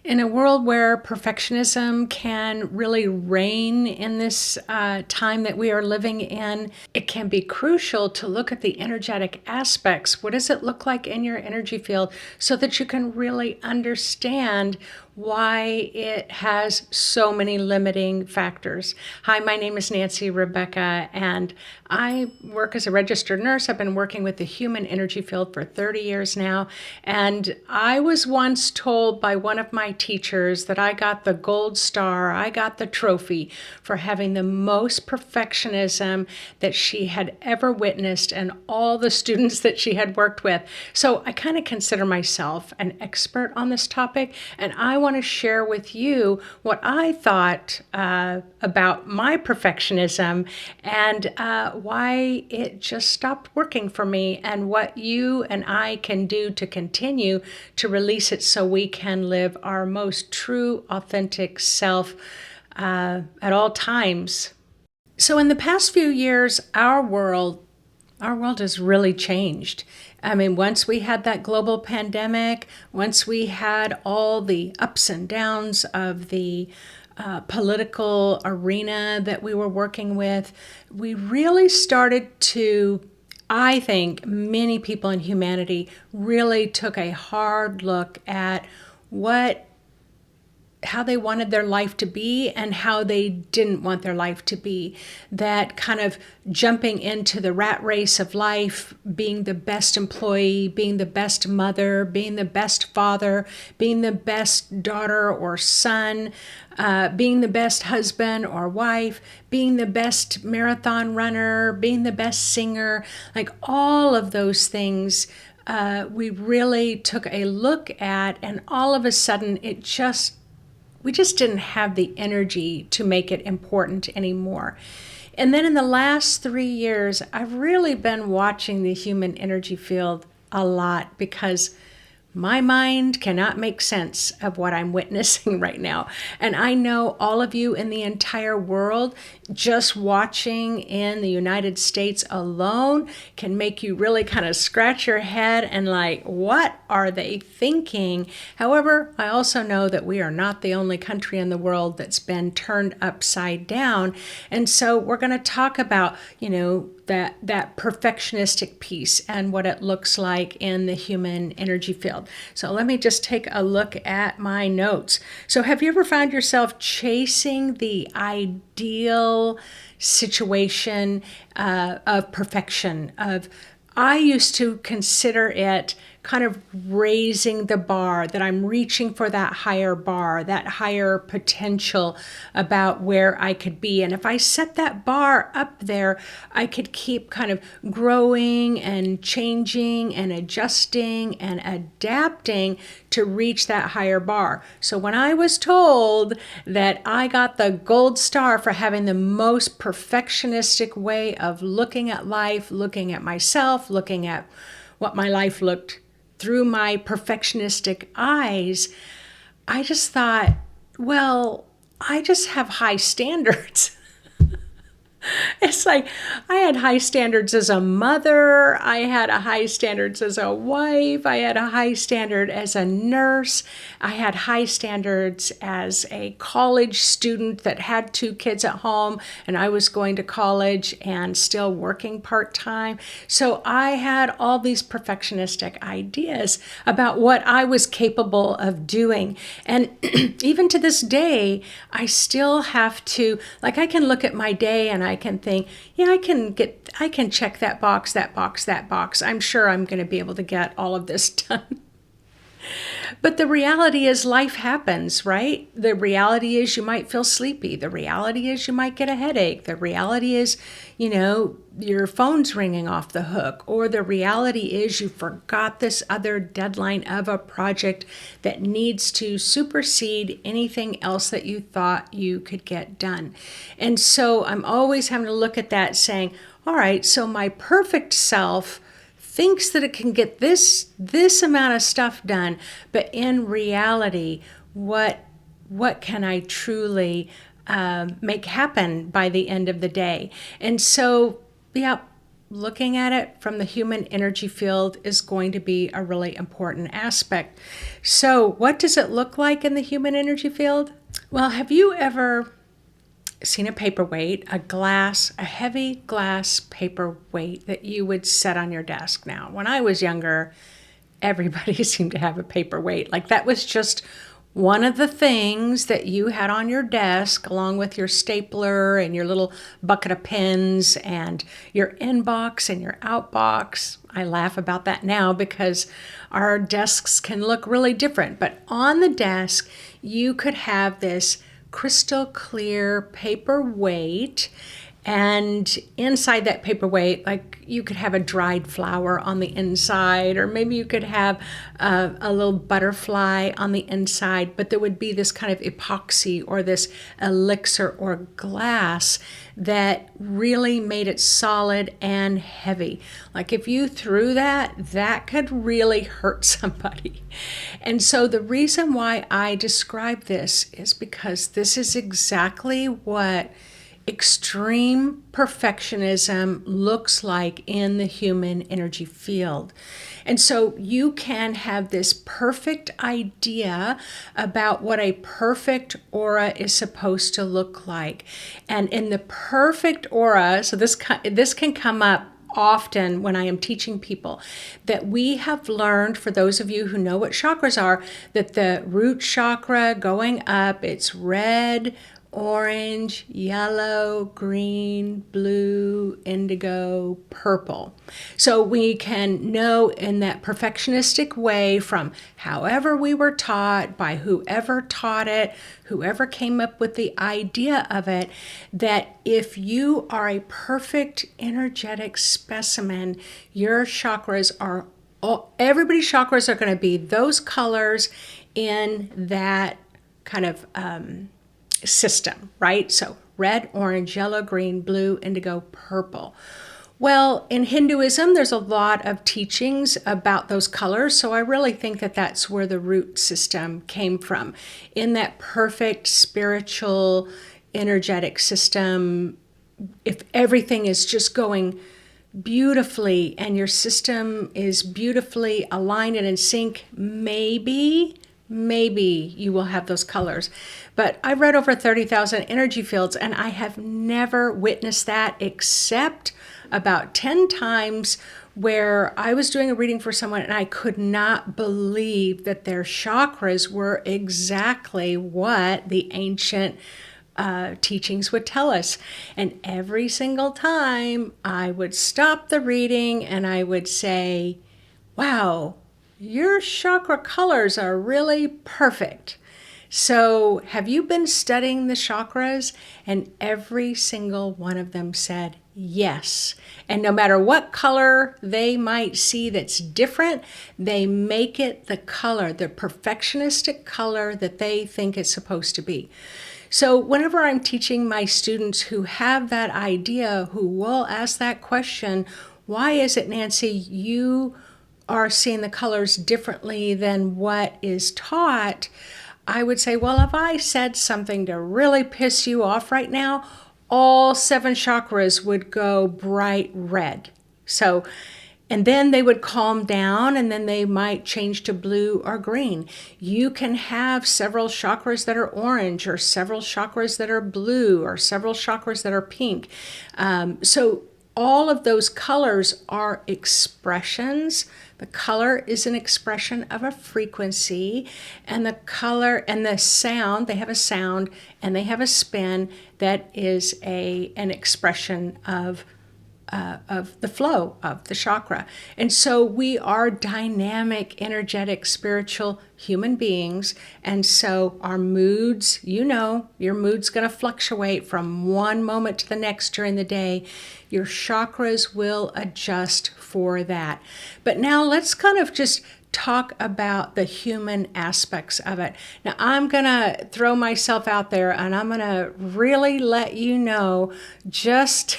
In a world where perfectionism can really reign in this time that we are living in, it can be crucial to look at the energetic aspects. What does it look like in your energy field so that you can really understand why it has so many limiting factors? Hi, my name is Nancy Rebecca, and I work as a registered nurse. I've been working with the human energy field for 30 years now, and I was once told by one of my teachers that I got the gold star, I got the trophy for having the most perfectionism that she had ever witnessed and all the students that she had worked with. So I kind of consider myself an expert on this topic, and I want to share with you what I thought about my perfectionism and why it just stopped working for me, and what you and I can do to continue to release it so we can live our most true, authentic self at all times. So in the past few years, our world has really changed. I mean, once we had that global pandemic, once we had all the ups and downs of the political arena that we were working with, we really started to, I think many people in humanity really took a hard look at how they wanted their life to be and how they didn't want their life to be. That kind of jumping into the rat race of life, being the best employee, being the best mother, being the best father, being the best daughter or son, being the best husband or wife, being the best marathon runner, being the best singer, like all of those things. We really took a look at, and all of a sudden we just didn't have the energy to make it important anymore. And then in the last 3 years, I've really been watching the human energy field a lot because my mind cannot make sense of what I'm witnessing right now. And I know all of you in the entire world, just watching in the United States alone can make you really kind of scratch your head and like, what are they thinking? However, I also know that we are not the only country in the world that's been turned upside down. And so we're going to talk about, that perfectionistic piece and what it looks like in the human energy field. So let me just take a look at my notes. So have you ever found yourself chasing the ideal situation of perfection? I used to consider it kind of raising the bar, that I'm reaching for that higher bar, that higher potential about where I could be. And if I set that bar up there, I could keep kind of growing and changing and adjusting and adapting to reach that higher bar. So when I was told that I got the gold star for having the most perfectionistic way of looking at life, looking at myself, looking at what my life looked through my perfectionistic eyes, I just thought, well, I just have high standards. It's like I had high standards as a mother. I had a high standards as a wife. I had a high standard as a nurse. I had high standards as a college student that had 2 kids at home, and I was going to college and still working part-time. So I had all these perfectionistic ideas about what I was capable of doing. And even to this day, I still have to, like, I can look at my day and I can think, yeah, I can check that box, that box, that box. I'm sure I'm going to be able to get all of this done. But the reality is life happens, right? The reality is you might feel sleepy. The reality is you might get a headache. The reality is, your phone's ringing off the hook. Or the reality is you forgot this other deadline of a project that needs to supersede anything else that you thought you could get done. And so I'm always having to look at that saying, all right, so my perfect self thinks that it can get this amount of stuff done, but in reality, what can I truly make happen by the end of the day? And so, yeah, looking at it from the human energy field is going to be a really important aspect. So, what does it look like in the human energy field? Well, have you ever seen a paperweight, a heavy glass paperweight that you would set on your desk? Now, when I was younger, everybody seemed to have a paperweight. Like that was just one of the things that you had on your desk, along with your stapler and your little bucket of pens and your inbox and your outbox. I laugh about that now because our desks can look really different. But on the desk, you could have this crystal clear paperweight. And inside that paperweight, like you could have a dried flower on the inside, or maybe you could have a little butterfly on the inside, but there would be this kind of epoxy or this elixir or glass that really made it solid and heavy. Like if you threw that, that could really hurt somebody. And so the reason why I describe this is because this is exactly what extreme perfectionism looks like in the human energy field. And so you can have this perfect idea about what a perfect aura is supposed to look like. And in the perfect aura, so this can come up often when I am teaching people, that we have learned, for those of you who know what chakras are, that the root chakra going up, it's red, orange, yellow, green, blue, indigo, purple. So we can know in that perfectionistic way from however we were taught, by whoever taught it, whoever came up with the idea of it, that if you are a perfect energetic specimen, your chakras are everybody's chakras are going to be those colors in that kind of system, right? So red, orange, yellow, green, blue, indigo, purple. Well, in Hinduism, there's a lot of teachings about those colors. So I really think that that's where the root system came from. In that perfect spiritual, energetic system, if everything is just going beautifully and your system is beautifully aligned and in sync, maybe you will have those colors. But I've read over 30,000 energy fields and I have never witnessed that except about 10 times where I was doing a reading for someone and I could not believe that their chakras were exactly what the ancient teachings would tell us. And every single time I would stop the reading and I would say, wow, your chakra colors are really perfect. So have you been studying the chakras? And every single one of them said yes. And no matter what color they might see that's different, they make it the color, the perfectionistic color that they think it's supposed to be. So whenever I'm teaching my students who have that idea, who will ask that question, why is it, Nancy, you are seeing the colors differently than what is taught? I would say, well, if I said something to really piss you off right now, all 7 chakras would go bright red. So, and then they would calm down and then they might change to blue or green. You can have several chakras that are orange or several chakras that are blue or several chakras that are pink. So all of those colors are expressions. The color is an expression of a frequency, and the color and the sound, they have a sound and they have a spin that is an expression of the flow of the chakra. And so we are dynamic, energetic, spiritual human beings. And so our moods, your mood's going to fluctuate from one moment to the next during the day. Your chakras will adjust for that. But now let's kind of just talk about the human aspects of it. Now, I'm going to throw myself out there and I'm going to really let you know just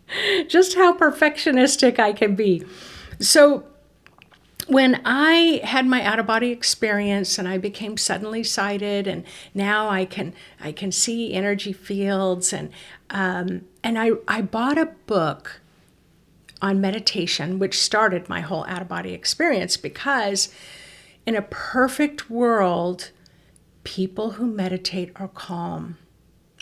how perfectionistic I can be. So when I had my out-of-body experience and I became suddenly sighted, and now I can see energy fields, and I bought a book on meditation, which started my whole out-of-body experience, because in a perfect world, people who meditate are calm.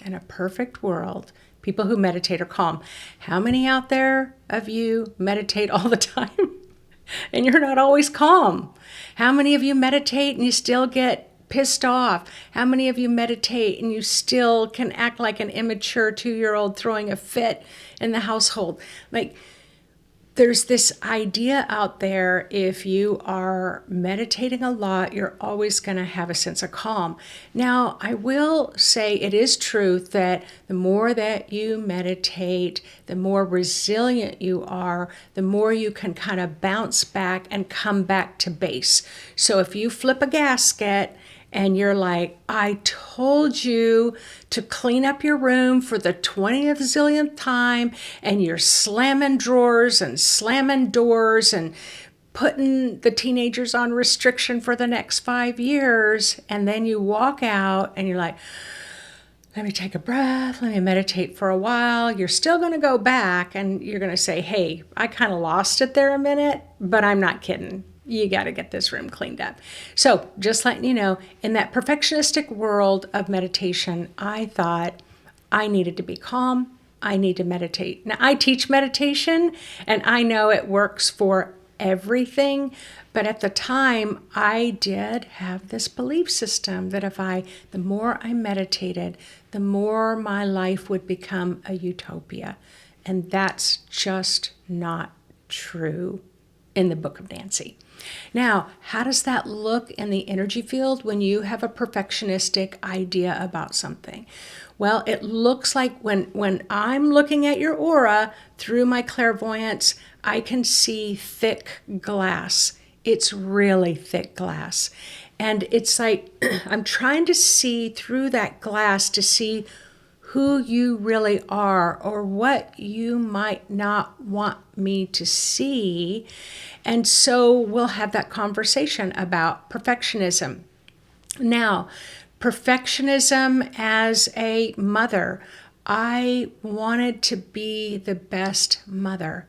In a perfect world, people who meditate are calm. How many out there of you meditate all the time and you're not always calm? How many of you meditate and you still get pissed off? How many of you meditate and you still can act like an immature 2-year-old throwing a fit in the household? Like, there's this idea out there, if you are meditating a lot, you're always going to have a sense of calm. Now, I will say it is true that the more that you meditate, the more resilient you are, the more you can kind of bounce back and come back to base. So if you flip a gasket and you're like, I told you to clean up your room for the 20th zillionth time, and you're slamming drawers and slamming doors and putting the teenagers on restriction for the next 5 years, and then you walk out and you're like, let me take a breath, let me meditate for a while. You're still going to go back and you're going to say, hey, I kind of lost it there a minute, but I'm not kidding. You got to get this room cleaned up. So just letting you know, in that perfectionistic world of meditation, I thought I needed to be calm. I need to meditate. Now, I teach meditation, and I know it works for everything. But at the time, I did have this belief system that the more I meditated, the more my life would become a utopia. And that's just not true in the Book of Nancy. Now, how does that look in the energy field when you have a perfectionistic idea about something? Well, it looks like when I'm looking at your aura through my clairvoyance, I can see thick glass. It's really thick glass. And it's like I'm trying to see through that glass to see who you really are or what you might not want me to see. And so we'll have that conversation about perfectionism. Now, perfectionism as a mother, I wanted to be the best mother.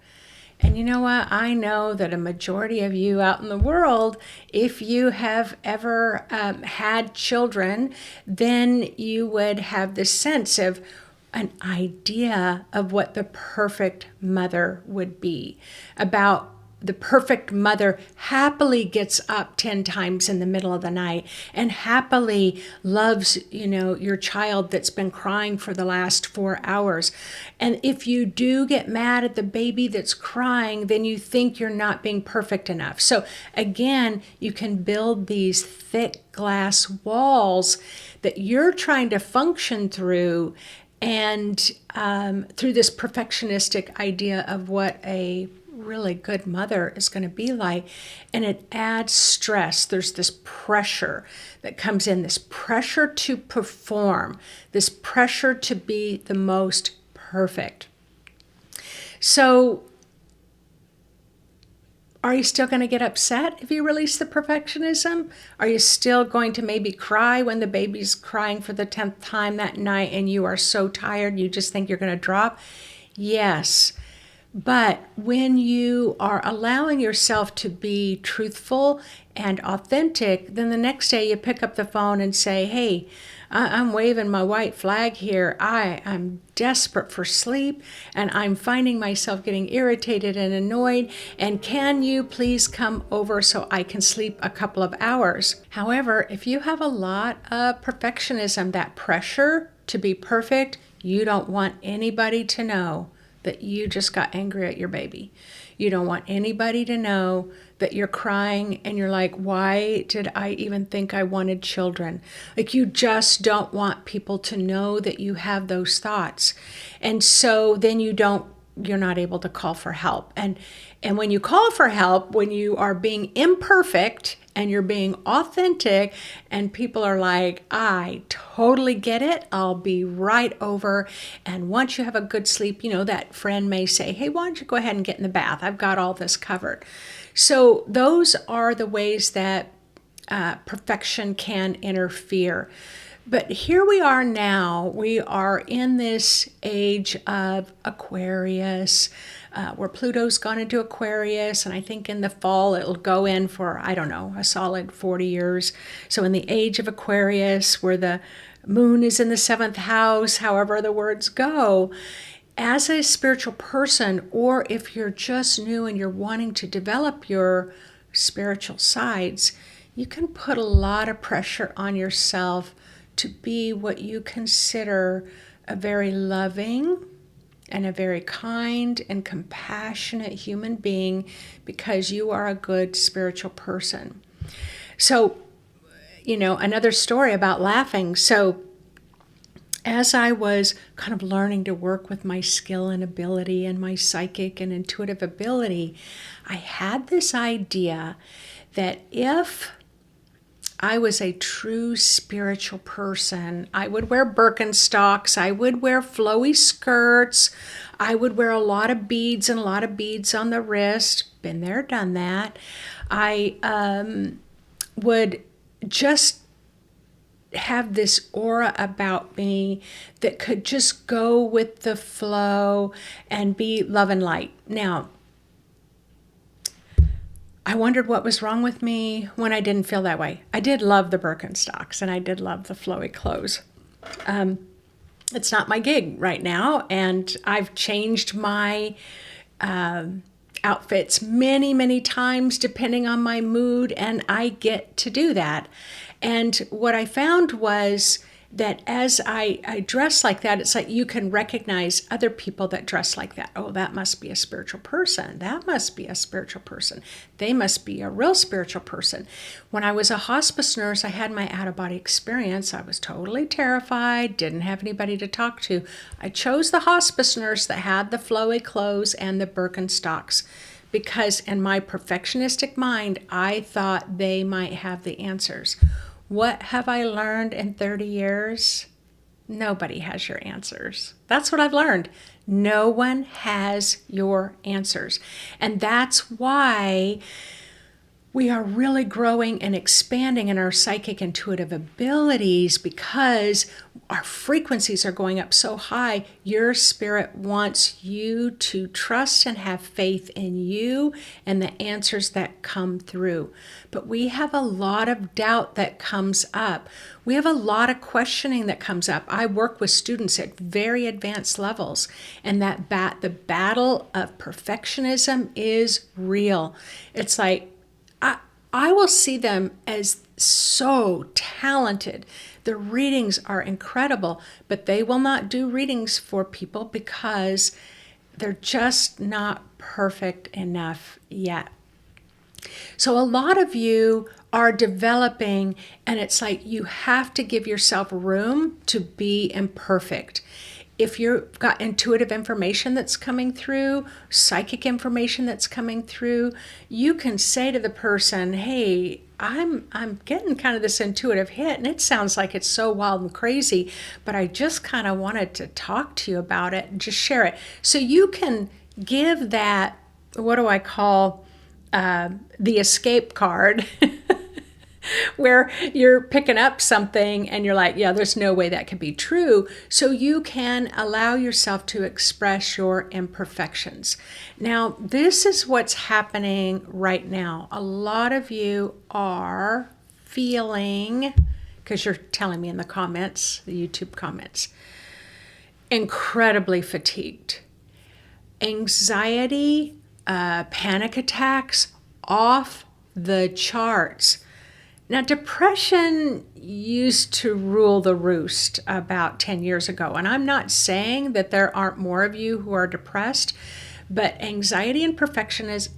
And you know what? I know that a majority of you out in the world, if you have ever had children, then you would have this sense of an idea of what the perfect mother would be. About the perfect mother happily gets up 10 times in the middle of the night and happily loves, your child that's been crying for the last 4 hours. And if you do get mad at the baby that's crying, then you think you're not being perfect enough. So again, you can build these thick glass walls that you're trying to function through, and through this perfectionistic idea of what a really good mother is going to be like. And it adds stress. There's this pressure that comes in, this pressure to perform, this pressure to be the most perfect. So are you still going to get upset if you release the perfectionism? Are you still going to maybe cry when the baby's crying for the 10th time that night and you are so tired you just think you're going to drop? Yes. But when you are allowing yourself to be truthful and authentic, then the next day you pick up the phone and say, hey, I'm waving my white flag here. I'm desperate for sleep, and I'm finding myself getting irritated and annoyed. And can you please come over so I can sleep a couple of hours? However, if you have a lot of perfectionism, that pressure to be perfect, you don't want anybody to know that you just got angry at your baby. You don't want anybody to know that you're crying and you're like, why did I even think I wanted children? Like, you just don't want people to know that you have those thoughts. And so then you're not able to call for help. And when you call for help, when you are being imperfect and you're being authentic and people are like, I totally get it, I'll be right over. And once you have a good sleep, that friend may say, hey, why don't you go ahead and get in the bath? I've got all this covered. So those are the ways that perfection can interfere. But here we are now. We are in this age of Aquarius, where Pluto's gone into Aquarius, and I think in the fall it'll go in for, I don't know, a solid 40 years. So in the age of Aquarius, where the moon is in the 7th house, however the words go, as a spiritual person, or if you're just new and you're wanting to develop your spiritual sides, you can put a lot of pressure on yourself to be what you consider a very loving and a very kind and compassionate human being because you are a good spiritual person. So, another story about laughing. So, as I was kind of learning to work with my skill and ability and my psychic and intuitive ability, I had this idea that if I was a true spiritual person, I would wear Birkenstocks, I would wear flowy skirts, I would wear a lot of beads and a lot of beads on the wrist. Been there, done that. I would just have this aura about me that could just go with the flow and be love and light. Now, I wondered what was wrong with me when I didn't feel that way. I did love the Birkenstocks and I did love the flowy clothes. It's not my gig right now, and I've changed my outfits many, many times depending on my mood, and I get to do that. And what I found was that as I dress like that, it's like you can recognize other people that dress like that. Oh, that must be a spiritual person. That must be a spiritual person. They must be a real spiritual person. When I was a hospice nurse, I had my out-of-body experience. I was totally terrified, didn't have anybody to talk to. I chose the hospice nurse that had the flowy clothes and the Birkenstocks because in my perfectionistic mind, I thought they might have the answers. What have I learned in 30 years? Nobody has your answers. That's what I've learned. No one has your answers. And that's why we are really growing and expanding in our psychic intuitive abilities, because our frequencies are going up so high. Your spirit wants you to trust and have faith in you and the answers that come through. But we have a lot of doubt that comes up. We have a lot of questioning that comes up. I work with students at very advanced levels, and the battle of perfectionism is real. It's like, I will see them as so talented. The readings are incredible, but they will not do readings for people because they're just not perfect enough yet. So a lot of you are developing, and it's like you have to give yourself room to be imperfect. If you've got intuitive information that's coming through, psychic information that's coming through, you can say to the person, hey, I'm getting kind of this intuitive hit, and it sounds like it's so wild and crazy, but I just kind of wanted to talk to you about it and just share it. So you can give that, what do I call, the escape card, where you're picking up something and you're like, yeah, there's no way that could be true. So you can allow yourself to express your imperfections. Now, this is what's happening right now. A lot of you are feeling, because you're telling me in the comments, the YouTube comments, incredibly fatigued. Anxiety, panic attacks, off the charts. Now, depression used to rule the roost about 10 years ago, and I'm not saying that there aren't more of you who are depressed, but anxiety and perfectionism,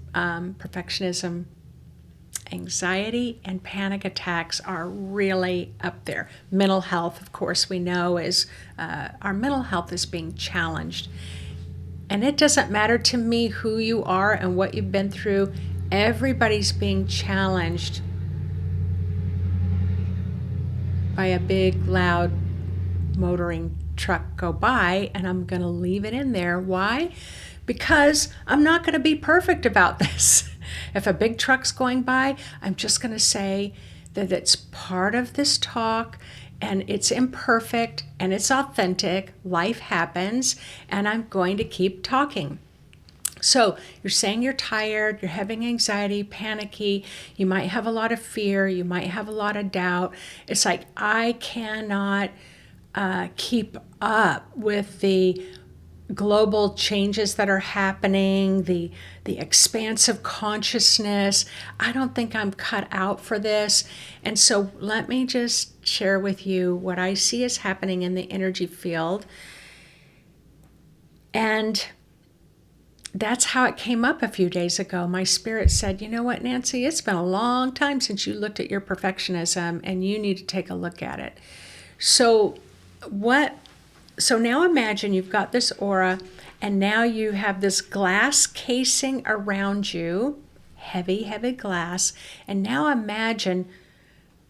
anxiety and panic attacks are really up there. Mental health, of course, we know is our mental health is being challenged. And it doesn't matter to me who you are and what you've been through. Everybody's being challenged by a big, loud, motoring truck go by, and I'm going to leave it in there. Why? Because I'm not going to be perfect about this. If a big truck's going by, I'm just going to say that it's part of this talk, and it's imperfect and it's authentic. Life happens, and I'm going to keep talking. So you're saying you're tired, you're having anxiety, panicky, you might have a lot of fear, you might have a lot of doubt. It's like, I cannot keep up with the global changes that are happening, the expansive consciousness. I don't think I'm cut out for this. And so let me just share with you what I see is happening in the energy field. And that's how it came up a few days ago. My spirit said, you know what, Nancy, it's been a long time since you looked at your perfectionism, and you need to take a look at it. So now imagine you've got this aura, and now you have this glass casing around you, heavy, heavy glass. And now imagine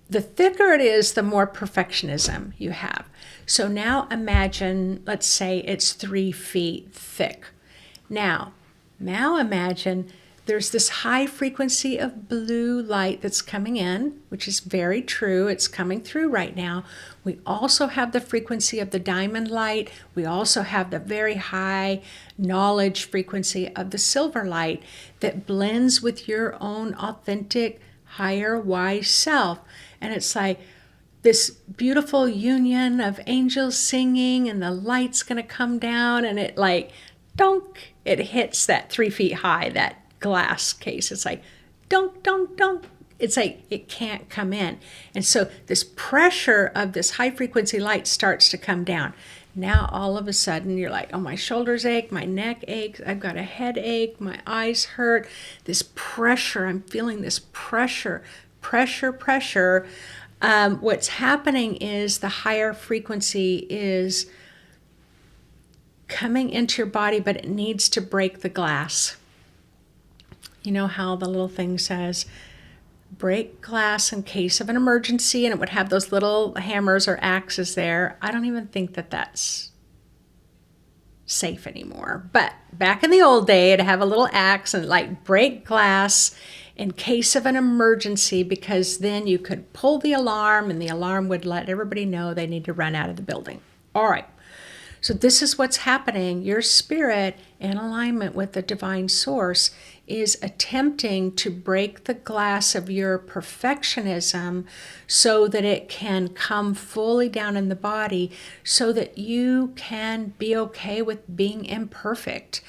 the thicker it is, the more perfectionism you have. So now imagine, let's say it's 3 feet thick. Now imagine there's this high frequency of blue light that's coming in, which is very true. It's coming through right now. We also have the frequency of the diamond light. We also have the very high knowledge frequency of the silver light that blends with your own authentic, higher, wise self. And it's like this beautiful union of angels singing, and the light's going to come down, and it like, dunk, it hits that 3 feet high, that glass case. It's like, dunk, dunk, dunk. It's like it can't come in. And so this pressure of this high frequency light starts to come down. Now all of a sudden you're like, oh, my shoulders ache, my neck aches, I've got a headache, my eyes hurt. This pressure, I'm feeling this pressure. What's happening is the higher frequency is coming into your body, but it needs to break the glass. You know how the little thing says, break glass in case of an emergency, and it would have those little hammers or axes there. I don't even think that that's safe anymore. But back in the old day, it'd have a little axe and like break glass in case of an emergency, because then you could pull the alarm, and the alarm would let everybody know they need to run out of the building. All right. So this is what's happening. Your spirit, in alignment with the divine source, is attempting to break the glass of your perfectionism so that it can come fully down in the body, so that you can be okay with being imperfect.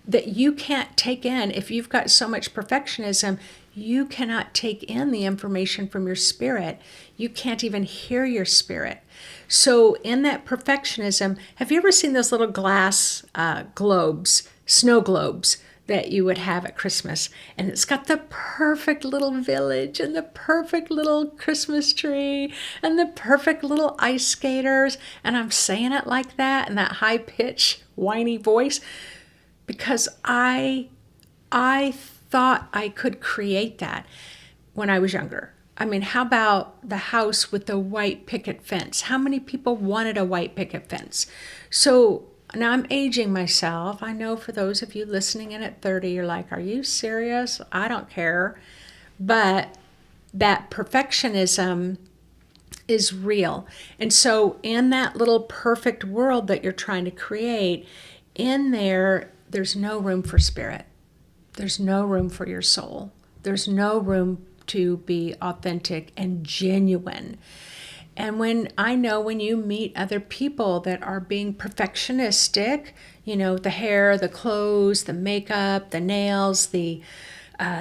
That you can't take in, if you've got so much perfectionism, you cannot take in the information from your spirit. You can't even hear your spirit. So in that perfectionism, have you ever seen those little glass globes, snow globes, that you would have at Christmas? And it's got the perfect little village, and the perfect little Christmas tree, and the perfect little ice skaters. And I'm saying it like that in that high pitch, whiny voice, because I thought I could create that when I was younger. I mean, how about the house with the white picket fence? How many people wanted a white picket fence? So now I'm aging myself. I know for those of you listening in at 30, you're like, are you serious? I don't care. But that perfectionism is real. And so in that little perfect world that you're trying to create, in there, there's no room for spirit. There's no room for your soul. There's no room to be authentic and genuine. And when you meet other people that are being perfectionistic, the hair, the clothes, the makeup, the nails, the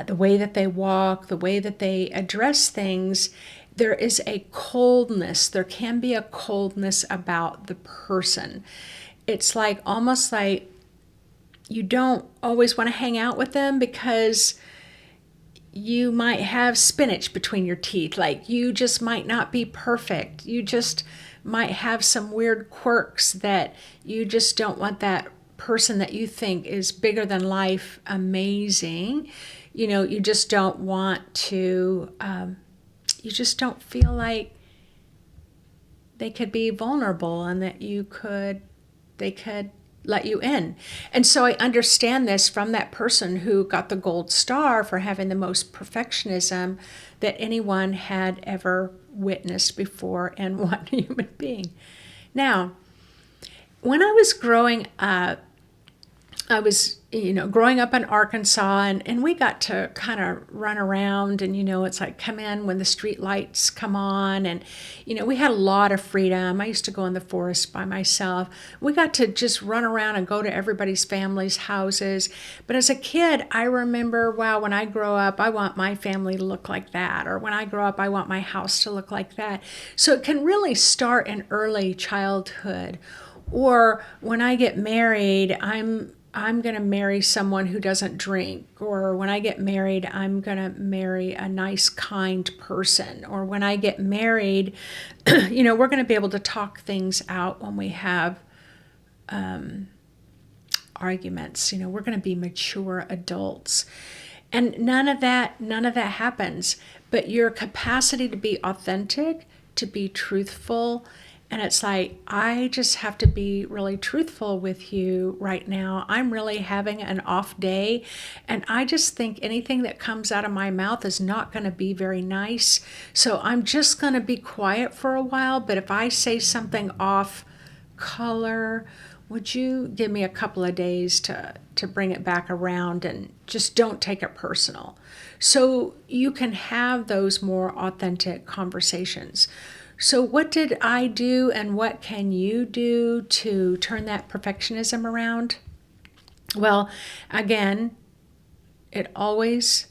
way that they walk, the way that they address things, there is a coldness. There can be a coldness about the person. It's like almost like you don't always want to hang out with them because you might have spinach between your teeth. Like, you just might not be perfect. You just might have some weird quirks that you just don't want that person that you think is bigger than life, amazing. You just don't want to, you just don't feel like they could be vulnerable, and that they could, let you in. And so I understand this from that person who got the gold star for having the most perfectionism that anyone had ever witnessed before in one human being. Now, when I was growing up, I was, growing up in Arkansas, and we got to kind of run around, and, it's like come in when the street lights come on, and, we had a lot of freedom. I used to go in the forest by myself. We got to just run around and go to everybody's family's houses. But as a kid, I remember, wow, when I grow up, I want my family to look like that. Or when I grow up, I want my house to look like that. So it can really start in early childhood. Or when I get married, I'm going to marry someone who doesn't drink. Or when I get married, I'm going to marry a nice, kind person. Or when I get married, we're going to be able to talk things out when we have arguments. We're going to be mature adults. And none of that happens. But your capacity to be authentic, to be truthful, and it's like, I just have to be really truthful with you right now. I'm really having an off day. And I just think anything that comes out of my mouth is not going to be very nice. So I'm just going to be quiet for a while. But if I say something off color, would you give me a couple of days to bring it back around, and just don't take it personal. So you can have those more authentic conversations. So what did I do, and what can you do to turn that perfectionism around? Well, again, it always,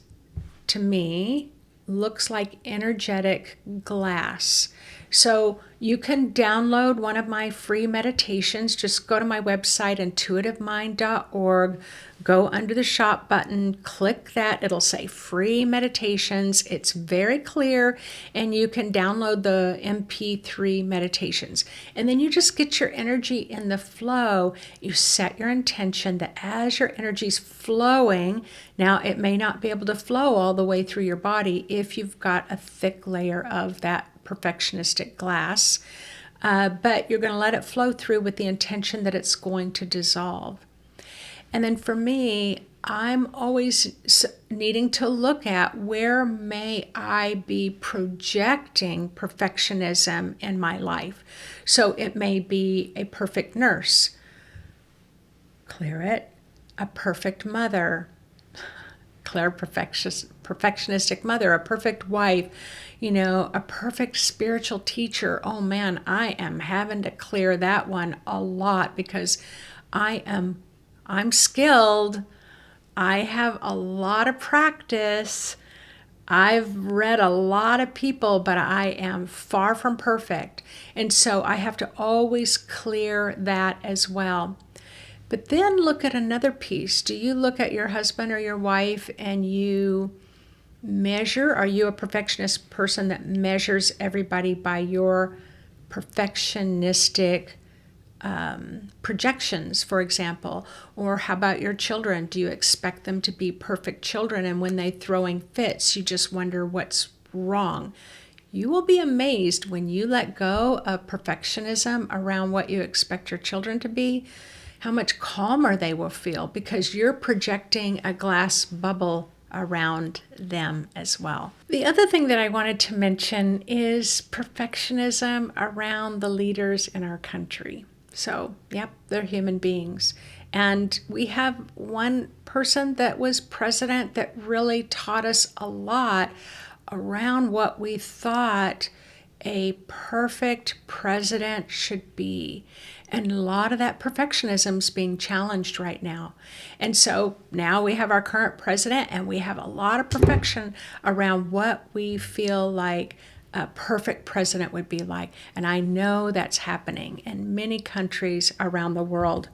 to me, looks like energetic glass. So you can download one of my free meditations. Just go to my website, intuitivemind.org. Go under the shop button, click that. It'll say free meditations. It's very clear, and you can download the MP3 meditations. And then you just get your energy in the flow. You set your intention that as your energy's flowing, now it may not be able to flow all the way through your body if you've got a thick layer of that perfectionistic glass, but you're going to let it flow through with the intention that it's going to dissolve. And then for me, I'm always needing to look at where may I be projecting perfectionism in my life. So it may be a perfect nurse, clear it, a perfect mother, clear perfectionistic mother, a perfect wife, a perfect spiritual teacher. Oh man, I am having to clear that one a lot because I'm skilled. I have a lot of practice. I've read a lot of people, but I am far from perfect. And so I have to always clear that as well. But then look at another piece. Do you look at your husband or your wife and you measure? Are you a perfectionist person that measures everybody by your perfectionistic projections, for example? Or how about your children? Do you expect them to be perfect children, and when they're throwing fits, you just wonder what's wrong? You will be amazed when you let go of perfectionism around what you expect your children to be, how much calmer they will feel, because you're projecting a glass bubble around them as well. The other thing that I wanted to mention is perfectionism around the leaders in our country. So, yep, they're human beings. And we have one person that was president that really taught us a lot around what we thought a perfect president should be. And a lot of that perfectionism is being challenged right now. And so now we have our current president, and we have a lot of perfection around what we feel like a perfect president would be like. And I know that's happening in many countries around the world.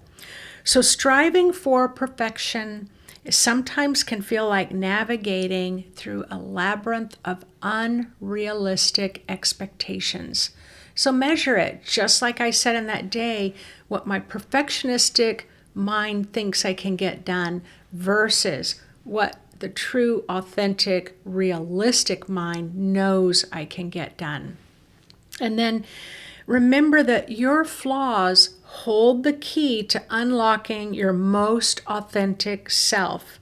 So striving for perfection sometimes can feel like navigating through a labyrinth of unrealistic expectations. So measure it, just like I said in that day, what my perfectionistic mind thinks I can get done versus what the true, authentic, realistic mind knows I can get done. And then remember that your flaws hold the key to unlocking your most authentic self.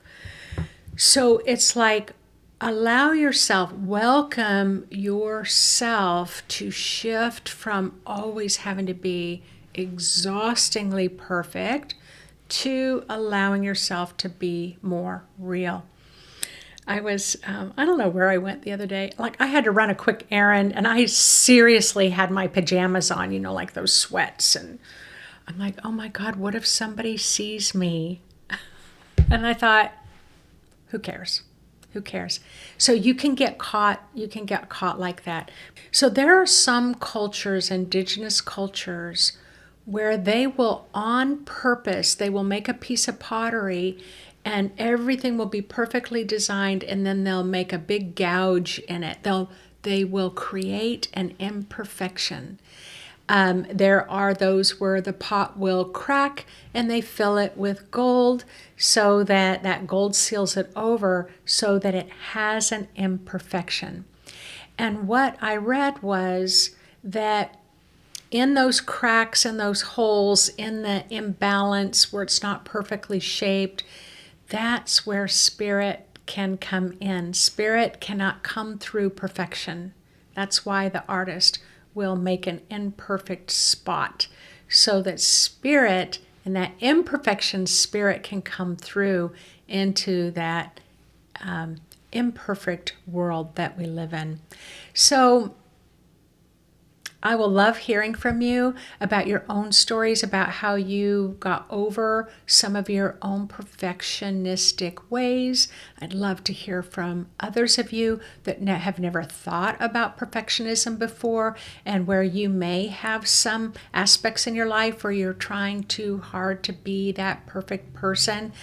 So it's like, allow yourself, welcome yourself to shift from always having to be exhaustingly perfect to allowing yourself to be more real. I was, I don't know where I went the other day. Like, I had to run a quick errand and I seriously had my pajamas on, like those sweats. And I'm like, oh my God, what if somebody sees me? And I thought, who cares? Who cares? So you can get caught like that. So there are some cultures, indigenous cultures, where they will on purpose, they will make a piece of pottery and everything will be perfectly designed, and then they'll make a big gouge in it. They will create an imperfection. There are those where the pot will crack and they fill it with gold so that that gold seals it over so that it has an imperfection. And what I read was that in those cracks and those holes, in the imbalance where it's not perfectly shaped, that's where spirit can come in. Spirit cannot come through perfection. That's why the artist will make an imperfect spot so that spirit and that imperfection spirit can come through into that imperfect world that we live in. So I will love hearing from you about your own stories, about how you got over some of your own perfectionistic ways. I'd love to hear from others of you that have never thought about perfectionism before, and where you may have some aspects in your life where you're trying too hard to be that perfect person.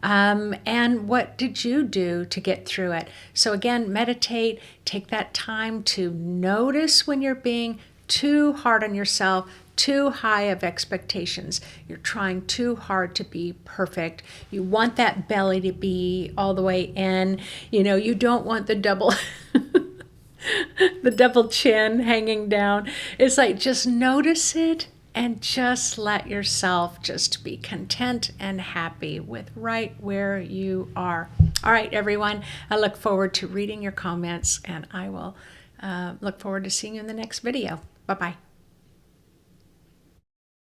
And what did you do to get through it? So again, meditate, take that time to notice when you're being too hard on yourself, too high of expectations. You're trying too hard to be perfect. You want that belly to be all the way in. You don't want the double the double chin hanging down. It's like, just notice it and just let yourself just be content and happy with right where you are. All right, everyone. I look forward to reading your comments, and I will look forward to seeing you in the next video. Bye-bye.